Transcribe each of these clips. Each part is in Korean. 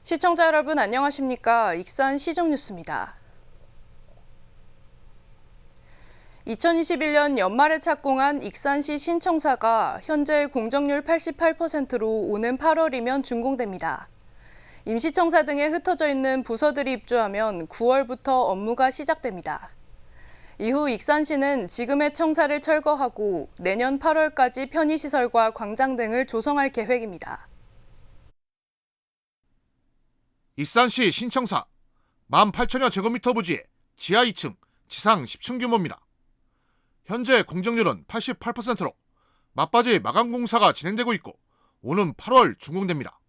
시청자 여러분 안녕하십니까? 익산 시정뉴스입니다. 2021년 연말에 착공한 익산시 신청사가 현재 공정률 88%로 오는 8월이면 준공됩니다. 임시청사 등에 흩어져 있는 부서들이 입주하면 9월부터 업무가 시작됩니다. 이후 익산시는 지금의 청사를 철거하고 내년 8월까지 편의시설과 광장 등을 조성할 계획입니다. 익산시 신청사 18,000여 제곱미터 부지에 지하 2층, 지상 10층 규모입니다. 현재 공정률은 88%로 막바지 마감 공사가 진행되고 있고 오는 8월 준공됩니다.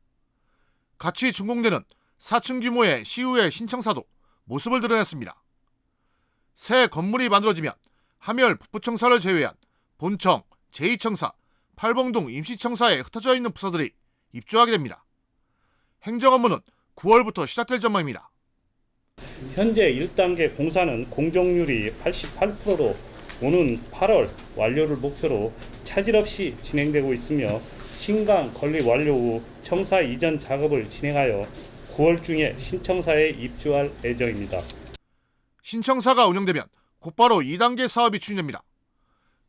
같이 준공되는 4층 규모의 시후의 신청사도 모습을 드러냈습니다. 새 건물이 만들어지면 하멸 북부청사를 제외한 본청, 제2청사, 팔봉동 임시청사에 흩어져 있는 부서들이 입주하게 됩니다. 행정 업무는 9월부터 시작될 전망입니다. 현재 1단계 공사는 공정률이 88%로 오는 8월 완료를 목표로 차질 없이 진행되고 있으며 신강 건립 완료 후 청사 이전 작업을 진행하여 9월 중에 신청사에 입주할 예정입니다. 신청사가 운영되면 곧바로 2단계 사업이 추진됩니다.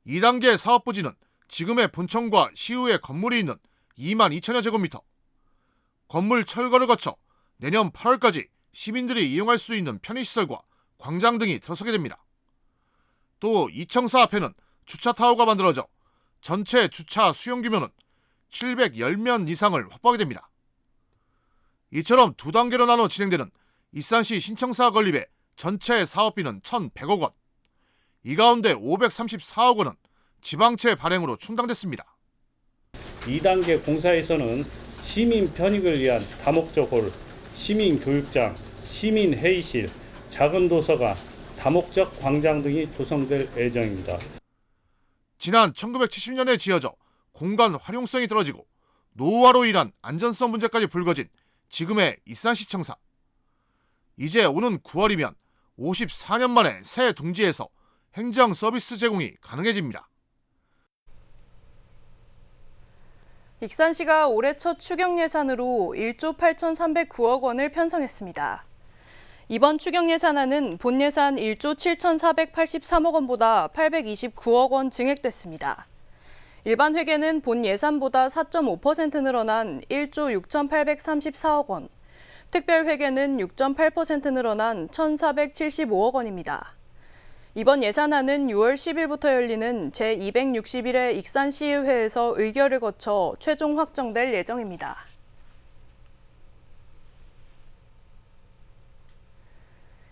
2단계 사업 부지는 지금의 본청과 시후의 건물이 있는 22,000여 제곱미터. 건물 철거를 거쳐 내년 8월까지 시민들이 이용할 수 있는 편의시설과 광장 등이 들어서게 됩니다. 또 이청사 앞에는 주차타워가 만들어져 전체 주차 수용 규모는 710면 이상을 확보하게 됩니다. 이처럼 두 단계로 나눠 진행되는 익산시 신청사 건립의 전체 사업비는 1,100억 원. 이 가운데 534억 원은 지방채 발행으로 충당됐습니다. 2단계 공사에서는 시민 편익을 위한 다목적 홀, 시민 교육장, 시민 회의실, 작은 도서관, 다목적 광장 등이 조성될 예정입니다. 지난 1970년에 지어져 공간 활용성이 떨어지고 노후화로 인한 안전성 문제까지 불거진 지금의 익산시청사. 이제 오는 9월이면 54년 만에 새 둥지에서 행정 서비스 제공이 가능해집니다. 익산시가 올해 첫 추경 예산으로 1조 8,309억 원을 편성했습니다. 이번 추경 예산안은 본 예산 1조 7,483억 원보다 829억 원 증액됐습니다. 일반 회계는 본 예산보다 4.5% 늘어난 1조 6,834억 원, 특별 회계는 6.8% 늘어난 1,475억 원입니다. 이번 예산안은 6월 10일부터 열리는 제261회 익산시의회에서 의결을 거쳐 최종 확정될 예정입니다.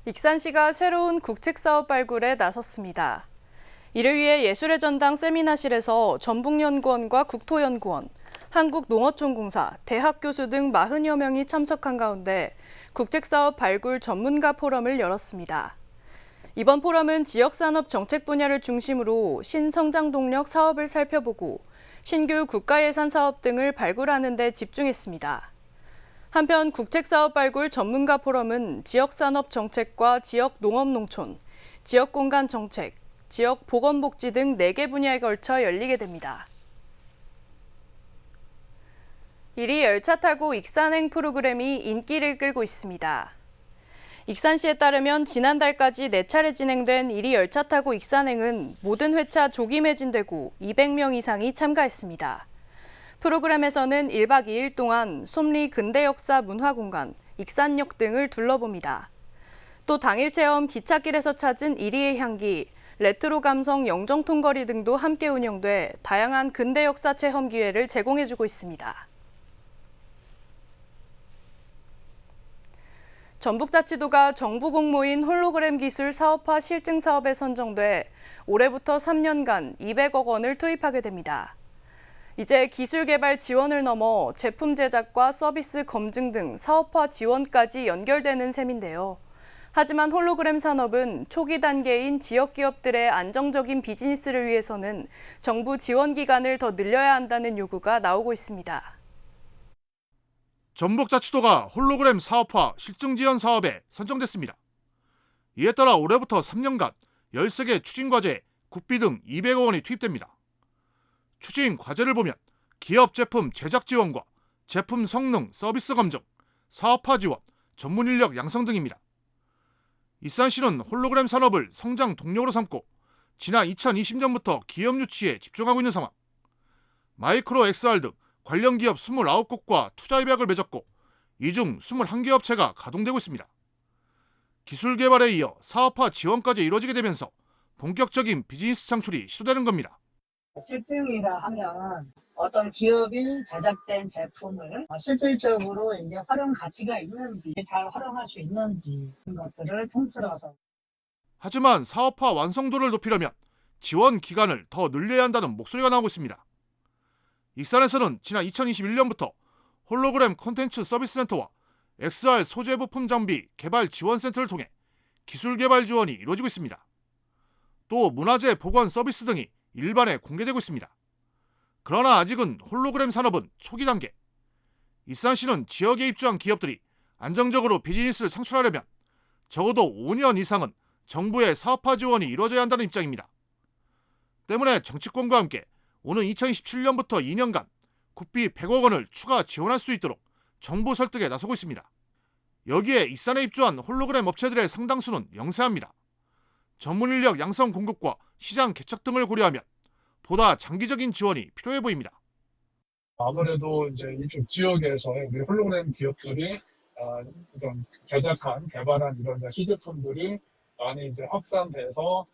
익산시가 새로운 국책사업 발굴에 나섰습니다. 이를 위해 예술의 전당 세미나실에서 전북연구원과 국토연구원, 한국농어촌공사, 대학 교수 등 40여 명이 참석한 가운데 국책사업 발굴 전문가 포럼을 열었습니다. 이번 포럼은 지역산업 정책 분야를 중심으로 신성장 동력 사업을 살펴보고 신규 국가예산 사업 등을 발굴하는 데 집중했습니다. 한편 국책사업 발굴 전문가 포럼은 지역산업 정책과 지역 농업농촌, 지역공간 정책, 지역 보건복지 등 4개 분야에 걸쳐 열리게 됩니다. 이리 열차 타고 익산행 프로그램이 인기를 끌고 있습니다. 익산시에 따르면 지난달까지 4차례 진행된 이리 열차 타고 익산행은 모든 회차 조기 매진되고 200명 이상이 참가했습니다. 프로그램에서는 1박 2일 동안 솜리 근대역사 문화공간, 익산역 등을 둘러봅니다. 또 당일 체험 기찻길에서 찾은 이리의 향기, 레트로 감성 영정통거리 등도 함께 운영돼 다양한 근대역사 체험 기회를 제공해주고 있습니다. 전북자치도가 정부 공모인 홀로그램 기술 사업화 실증 사업에 선정돼 올해부터 3년간 200억 원을 투입하게 됩니다. 이제 기술 개발 지원을 넘어 제품 제작과 서비스 검증 등 사업화 지원까지 연결되는 셈인데요. 하지만 홀로그램 산업은 초기 단계인 지역 기업들의 안정적인 비즈니스를 위해서는 정부 지원 기간을 더 늘려야 한다는 요구가 나오고 있습니다. 전북자치도가 홀로그램 사업화 실증 지원 사업에 선정됐습니다. 이에 따라 올해부터 3년간 13개 추진과제에 국비 등 200억 원이 투입됩니다. 추진 과제를 보면 기업 제품 제작 지원과 제품 성능 서비스 검증, 사업화 지원, 전문 인력 양성 등입니다. 익산시는 홀로그램 산업을 성장 동력으로 삼고 지난 2020년부터 기업 유치에 집중하고 있는 상황. 마이크로 XR 등 관련 기업 29곳과 투자 협약을 맺었고 이 중 21개 업체가 가동되고 있습니다. 기술 개발에 이어 사업화 지원까지 이루어지게 되면서 본격적인 비즈니스 창출이 시도되는 겁니다. 실증이라 하면 어떤 기업이 제작된 제품을 실질적으로 이제 활용 가치가 있는지, 잘 활용할 수 있는지 이런 것들을 통틀어서. 하지만 사업화 완성도를 높이려면 지원 기간을 더 늘려야 한다는 목소리가 나오고 있습니다. 익산에서는 지난 2021년부터 홀로그램 콘텐츠 서비스 센터와 XR 소재 부품 장비 개발 지원 센터를 통해 기술 개발 지원이 이루어지고 있습니다. 또 문화재 보건 서비스 등이 일반에 공개되고 있습니다. 그러나 아직은 홀로그램 산업은 초기 단계. 익산시는 지역에 입주한 기업들이 안정적으로 비즈니스를 창출하려면 적어도 5년 이상은 정부의 사업화 지원이 이루어져야 한다는 입장입니다. 때문에 정치권과 함께 오는 2027년부터 2년간 국비 100억 원을 추가 지원할 수 있도록 정부 설득에 나서고 있습니다. 여기에 익산에 입주한 홀로그램 업체들의 상당수는 영세합니다. 전문 인력 양성 공급과 시장 개척 등을 고려하면 보다 장기적인 지원이 필요해 보입니다. 아무래도 이제 이쪽 지역에서 우리 홀로그램 기업들이 이런 제작한, 개발한 이런 시제품들이 많이 이제 확산돼서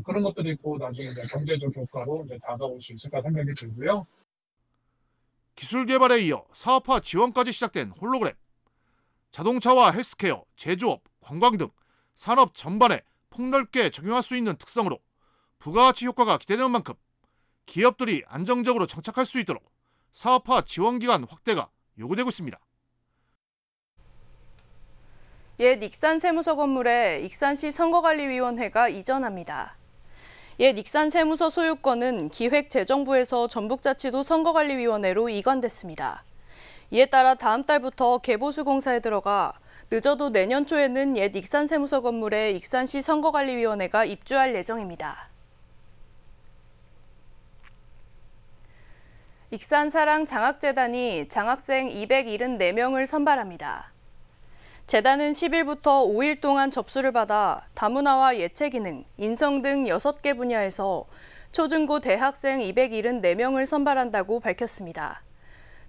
그런 것들이 곧 나중에 이제 경제적 효과로 이제 다가올 수 있을까 생각이 들고요. 기술 개발에 이어 사업화 지원까지 시작된 홀로그램. 자동차와 헬스케어, 제조업, 관광 등 산업 전반에 폭넓게 적용할 수 있는 특성으로 부가가치 효과가 기대되는 만큼 기업들이 안정적으로 정착할 수 있도록 사업화 지원 기간 확대가 요구되고 있습니다. 옛 익산 세무서 건물에 익산시 선거관리위원회가 이전합니다. 옛 익산 세무서 소유권은 기획재정부에서 전북자치도 선거관리위원회로 이관됐습니다. 이에 따라 다음 달부터 개보수 공사에 들어가 늦어도 내년 초에는 옛 익산 세무서 건물에 익산시 선거관리위원회가 입주할 예정입니다. 익산사랑 장학재단이 장학생 274명을 선발합니다. 재단은 10일부터 5일 동안 접수를 받아 다문화와 예체기능, 인성 등 6개 분야에서 초중고 대학생 274명을 선발한다고 밝혔습니다.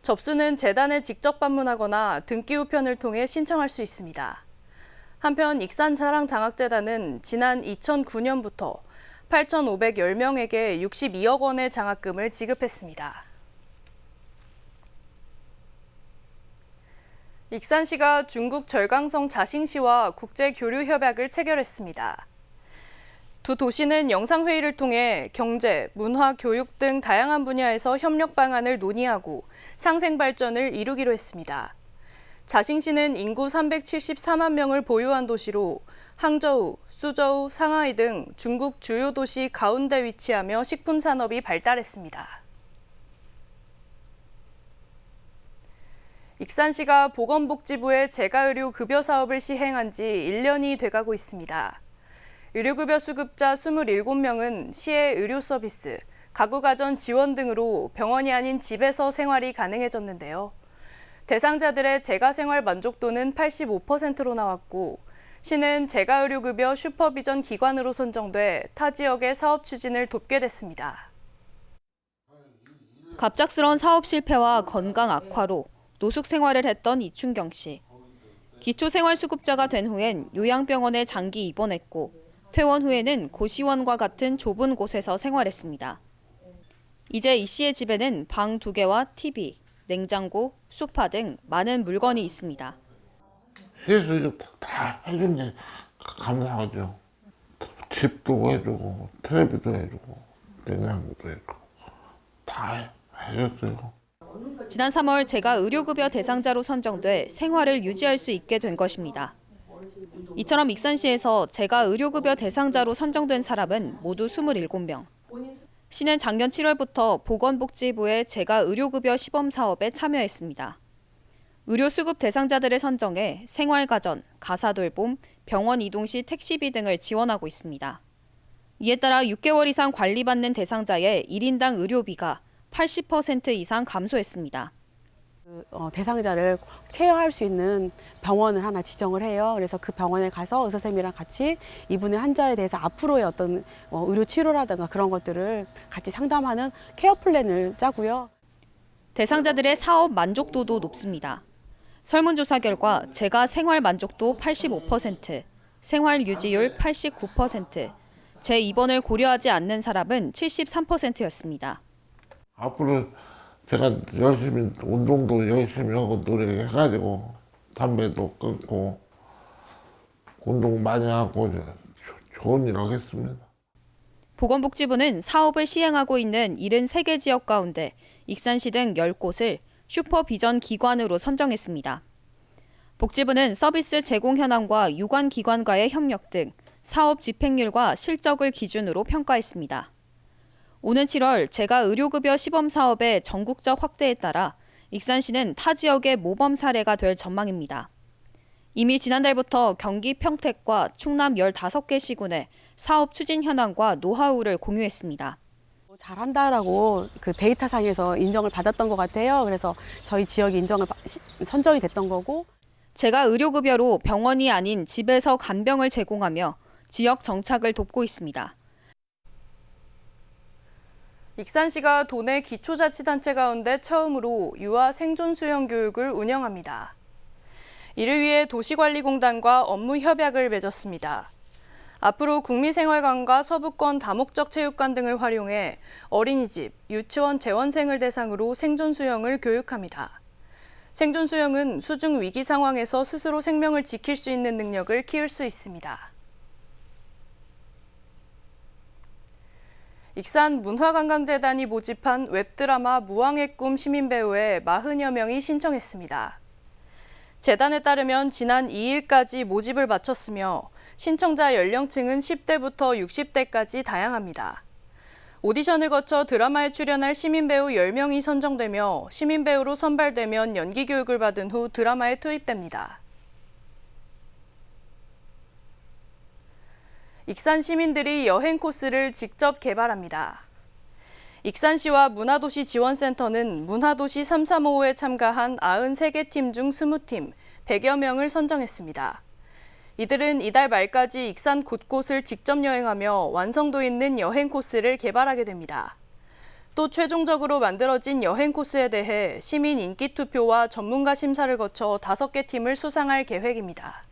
접수는 재단에 직접 방문하거나 등기 우편을 통해 신청할 수 있습니다. 한편 익산사랑장학재단은 지난 2009년부터 8,510명에게 62억 원의 장학금을 지급했습니다. 익산시가 중국 절강성 자싱시와 국제교류협약을 체결했습니다. 두 도시는 영상회의를 통해 경제, 문화, 교육 등 다양한 분야에서 협력 방안을 논의하고 상생 발전을 이루기로 했습니다. 자싱시는 인구 374만 명을 보유한 도시로 항저우, 수저우, 상하이 등 중국 주요 도시 가운데 위치하며 식품 산업이 발달했습니다. 익산시가 보건복지부의 재가의료 급여 사업을 시행한 지 1년이 돼가고 있습니다. 의료급여 수급자 27명은 시의 의료 서비스, 가구가전 지원 등으로 병원이 아닌 집에서 생활이 가능해졌는데요. 대상자들의 재가생활 만족도는 85%로 나왔고 시는 재가의료급여 슈퍼비전 기관으로 선정돼 타 지역의 사업 추진을 돕게 됐습니다. 갑작스런 사업 실패와 건강 악화로 노숙 생활을 했던 이춘경 씨. 기초생활수급자가 된 후엔 요양병원에 장기 입원했고 퇴원 후에는 고시원과 같은 좁은 곳에서 생활했습니다. 이제 이 씨의 집에는 방 2개와 TV, 냉장고, 소파 등 많은 물건이 있습니다. 시에서 이거 다 해주니 감사하죠. 집도 해주고 텔레비도 해주고 냉장고도 해주고 다 해줬어요. 지난 3월 제가 의료급여 대상자로 선정돼 생활을 유지할 수 있게 된 것입니다. 이처럼 익산시에서 제가 의료급여 대상자로 선정된 사람은 모두 27명. 시는 작년 7월부터 보건복지부의 제가 의료급여 시범 사업에 참여했습니다. 의료수급 대상자들을 선정해 생활가전, 가사돌봄, 병원 이동 시 택시비 등을 지원하고 있습니다. 이에 따라 6개월 이상 관리받는 대상자의 1인당 의료비가 80% 이상 감소했습니다. 대상자를 케어할 수 있는 병원을 하나 지정을 해요. 그래서 그 병원에 가서 의사 선생님이랑 같이 이분의 환자에 대해서 앞으로의 어떤 의료 치료라든가 그런 것들을 같이 상담하는 케어 플랜을 짜고요. 대상자들의 사업 만족도도 높습니다. 설문조사 결과 제가 생활 만족도 85%, 생활 유지율 89%, 재입원을 고려하지 않는 사람은 73%였습니다. 앞으로 제가 열심히 운동도 열심히 하고 노력해가지고 담배도 끊고 운동 많이 하고 좋은 일 하겠습니다. 보건복지부는 사업을 시행하고 있는 73개 지역 가운데 익산시 등 10곳을 슈퍼비전 기관으로 선정했습니다. 복지부는 서비스 제공 현황과 유관 기관과의 협력 등 사업 집행률과 실적을 기준으로 평가했습니다. 오는 7월 제가 의료급여 시범 사업의 전국적 확대에 따라 익산시는 타 지역의 모범 사례가 될 전망입니다. 이미 지난달부터 경기 평택과 충남 15개 시군에 사업 추진 현황과 노하우를 공유했습니다. 잘한다라고 그 데이터상에서 인정을 받았던 것 같아요. 그래서 저희 지역이 선정이 됐던 거고. 제가 의료급여로 병원이 아닌 집에서 간병을 제공하며 지역 정착을 돕고 있습니다. 익산시가 도내 기초자치단체 가운데 처음으로 유아 생존 수영 교육을 운영합니다. 이를 위해 도시관리공단과 업무 협약을 맺었습니다. 앞으로 국미생활관과 서부권 다목적 체육관 등을 활용해 어린이집, 유치원 재원생을 대상으로 생존 수영을 교육합니다. 생존 수영은 수중 위기 상황에서 스스로 생명을 지킬 수 있는 능력을 키울 수 있습니다. 익산 문화관광재단이 모집한 웹드라마 무왕의 꿈 시민배우에 40여 명이 신청했습니다. 재단에 따르면 지난 2일까지 모집을 마쳤으며 신청자 연령층은 10대부터 60대까지 다양합니다. 오디션을 거쳐 드라마에 출연할 시민배우 10명이 선정되며 시민배우로 선발되면 연기교육을 받은 후 드라마에 투입됩니다. 익산 시민들이 여행 코스를 직접 개발합니다. 익산시와 문화도시 지원센터는 문화도시 335에 참가한 93개 팀 중 20팀, 100여 명을 선정했습니다. 이들은 이달 말까지 익산 곳곳을 직접 여행하며 완성도 있는 여행 코스를 개발하게 됩니다. 또 최종적으로 만들어진 여행 코스에 대해 시민 인기 투표와 전문가 심사를 거쳐 5개 팀을 수상할 계획입니다.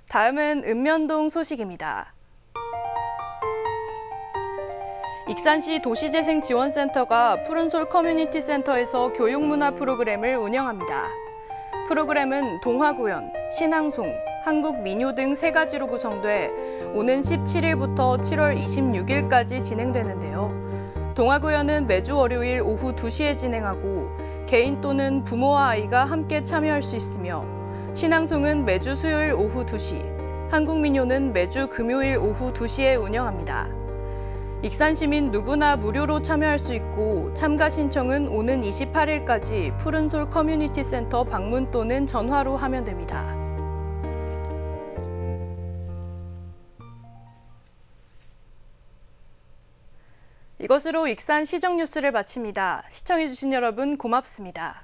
다음은 읍면동 소식입니다. 익산시 도시재생지원센터가 푸른솔 커뮤니티 센터에서 교육문화 프로그램을 운영합니다. 프로그램은 동화구연, 신앙송, 한국민요 등 3가지로 구성돼 오는 17일부터 7월 26일까지 진행되는데요. 동화구연은 매주 월요일 오후 2시에 진행하고 개인 또는 부모와 아이가 함께 참여할 수 있으며 신앙송은 매주 수요일 오후 2시, 한국민요는 매주 금요일 오후 2시에 운영합니다. 익산 시민 누구나 무료로 참여할 수 있고 참가 신청은 오는 28일까지 푸른솔 커뮤니티 센터 방문 또는 전화로 하면 됩니다. 이것으로 익산 시정 뉴스를 마칩니다. 시청해주신 여러분 고맙습니다.